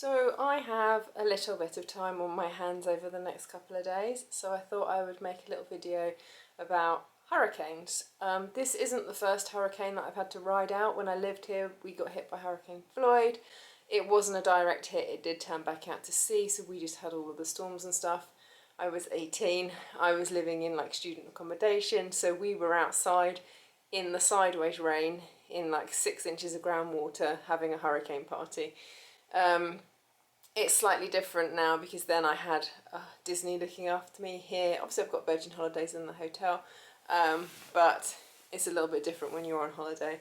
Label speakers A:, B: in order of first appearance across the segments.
A: So I have a little bit of time on my hands over the next couple of days, so I thought I would make a little video about hurricanes. This isn't the first hurricane that I've had to ride out. When I lived here, we got hit by Hurricane Floyd. It wasn't a direct hit, it did turn back out to sea, so we just had all of the storms and stuff. I was 18, I was living in like student accommodation, so we were outside in the sideways rain in like 6 inches of groundwater having a hurricane party. It's slightly different now because then I had Disney looking after me here. Obviously I've got Virgin Holidays in the hotel, but it's a little bit different when you're on holiday.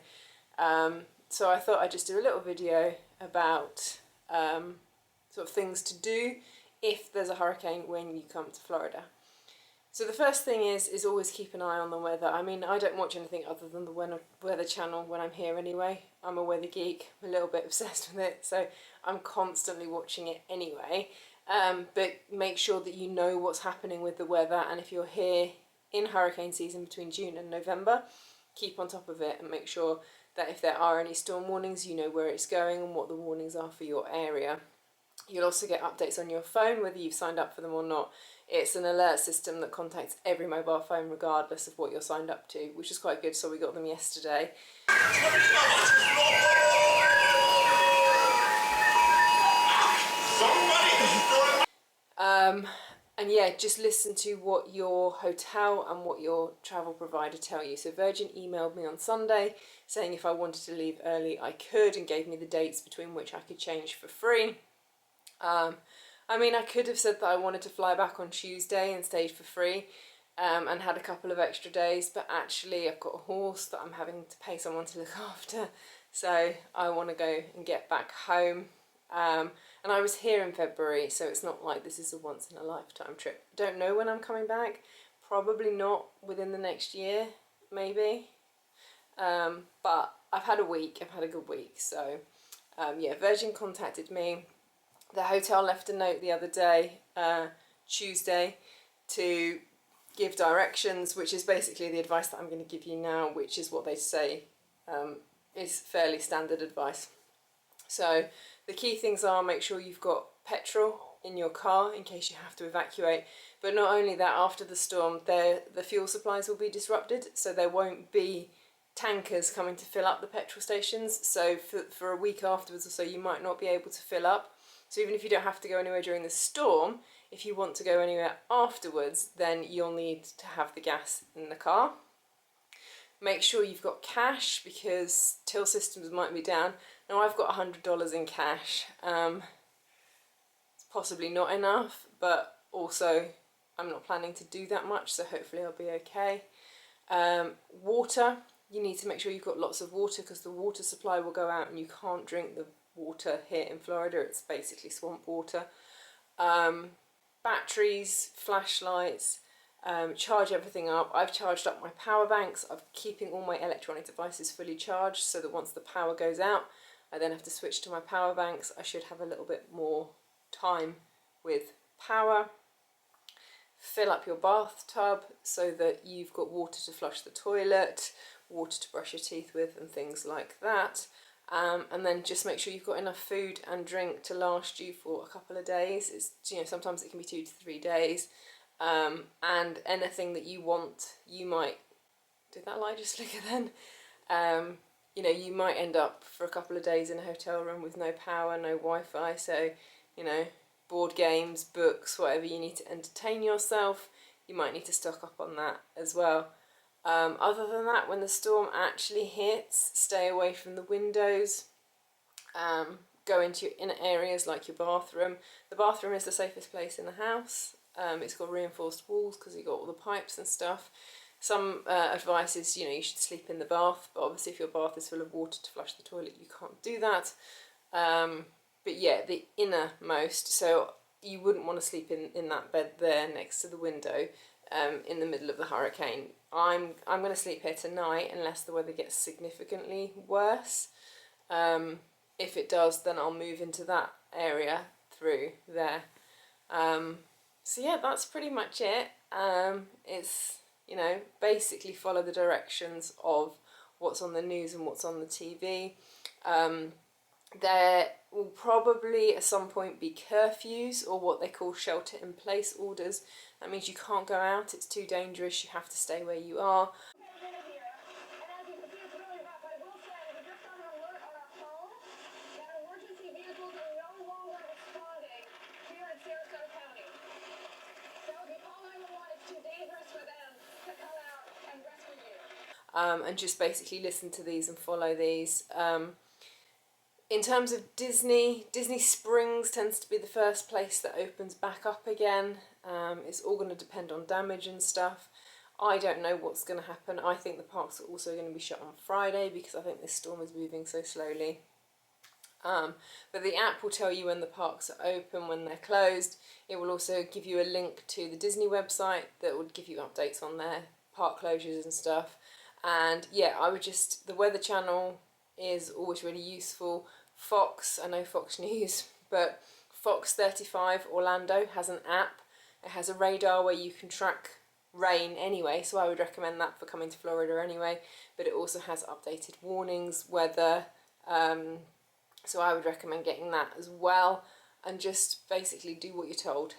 A: So I thought I'd just do a little video about sort of things to do if there's a hurricane when you come to Florida. So the first thing is always keep an eye on the weather. I mean, I don't watch anything other than the Weather Channel when I'm here anyway. I'm a weather geek, I'm a little bit obsessed with it, so I'm constantly watching it anyway. But make sure that you know what's happening with the weather, and if you're here in hurricane season between June and November, keep on top of it and make sure that if there are any storm warnings, you know where it's going and what the warnings are for your area. You'll also get updates on your phone, whether you've signed up for them or not. It's an alert system that contacts every mobile phone regardless of what you're signed up to, which is quite good, so we got them yesterday. And yeah, just listen to what your hotel and what your travel provider tell you. So Virgin emailed me on Sunday saying if I wanted to leave early I could, and gave me the dates between which I could change for free. I mean, I could have said that I wanted to fly back on Tuesday and stayed for free and had a couple of extra days, but actually I've got a horse that I'm having to pay someone to look after, so I want to go and get back home. And I was here in February, so it's not like this is a once in a lifetime trip. Don't know when I'm coming back, probably not within the next year, maybe. But I've had a week, I've had a good week, so yeah, Virgin contacted me. The hotel left a note the other day, Tuesday, to give directions, which is basically the advice that I'm going to give you now, which is what they say is fairly standard advice. So the key things are: make sure you've got petrol in your car in case you have to evacuate. But not only that, after the storm, the fuel supplies will be disrupted, so there won't be tankers coming to fill up the petrol stations. So for a week afterwards or so, you might not be able to fill up. So even if you don't have to go anywhere during the storm, if you want to go anywhere afterwards, then you'll need to have the gas in the car. Make sure you've got cash because till systems might be down. Now I've got $100 in cash. It's possibly not enough, but also I'm not planning to do that much, so hopefully I'll be okay. Water, you need to make sure you've got lots of water because the water supply will go out and you can't drink the water here in Florida. It's basically swamp water. Batteries, flashlights, charge everything up. I've charged up my power banks. I'm keeping all my electronic devices fully charged so that once the power goes out, I then have to switch to my power banks. I should have a little bit more time with power. Fill up your bathtub so that you've got water to flush the toilet, water to brush your teeth with and things like that. And then just make sure you've got enough food and drink to last you for a couple of days. It's, you know, sometimes it can be 2 to 3 days. And anything that you want, you might, did that light just flicker then? You know, you might end up for a couple of days in a hotel room with no power, no Wi-Fi, so, you know, board games, books, whatever you need to entertain yourself, you might need to stock up on that as well. Other than that, when the storm actually hits, stay away from the windows. Go into your inner areas like your bathroom. The bathroom is the safest place in the house. It's got reinforced walls because you've got all the pipes and stuff. Some advice is, you know, you should sleep in the bath, but obviously if your bath is full of water to flush the toilet, you can't do that. But yeah, the innermost, so you wouldn't want to sleep in that bed there next to the window in the middle of the hurricane. I'm going to sleep here tonight unless the weather gets significantly worse. If it does, then I'll move into that area through there. So yeah, that's pretty much it. It's, you know, basically follow the directions of what's on the news and what's on the TV. There will probably at some point be curfews, or what they call shelter in place orders. That means you can't go out, it's too dangerous, you have to stay where you are. And just basically listen to these and follow these. In terms of Disney, Disney Springs tends to be the first place that opens back up again. It's all going to depend on damage and stuff. I don't know what's going to happen. I think the parks are also going to be shut on Friday because I think this storm is moving so slowly. But the app will tell you when the parks are open, when they're closed. It will also give you a link to the Disney website that would give you updates on their park closures and stuff. And yeah, the Weather Channel is always really useful. Fox, I know Fox News, but Fox 35 Orlando has an app. It has a radar where you can track rain anyway, so I would recommend that for coming to Florida anyway. But it also has updated warnings, weather, so I would recommend getting that as well, and just basically do what you're told.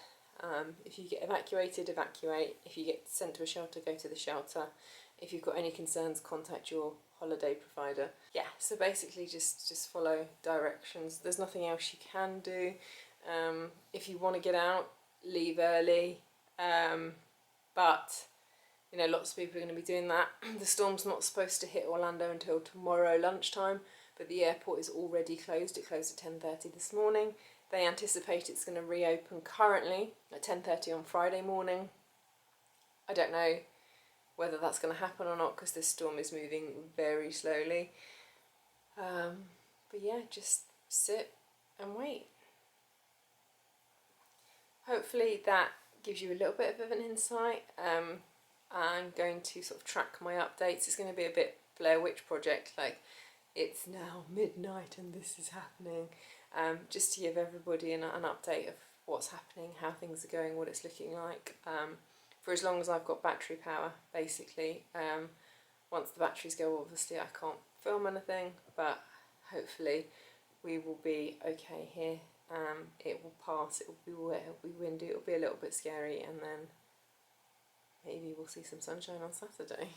A: If you get evacuated, evacuate. If you get sent to a shelter, go to the shelter. If you've got any concerns, contact your holiday provider. Yeah, so basically just follow directions. There's nothing else you can do. If you want to get out, leave early. But you know, lots of people are going to be doing that. The storm's not supposed to hit Orlando until tomorrow lunchtime, but the airport is already closed. It closed at 10:30 this morning. They anticipate it's going to reopen currently at 10:30 on Friday morning. I don't know whether that's going to happen or not because this storm is moving very slowly. But yeah, just sit and wait. Hopefully that gives you a little bit of an insight. I'm going to sort of track my updates. It's going to be a bit Blair Witch Project, like it's now midnight and this is happening, just to give everybody an update of what's happening, how things are going, what it's looking like, for as long as I've got battery power, basically. Once the batteries go, obviously I can't film anything, but hopefully we will be okay here. It will pass, it will be wet, it will be windy, it will be a little bit scary, and then maybe we'll see some sunshine on Saturday.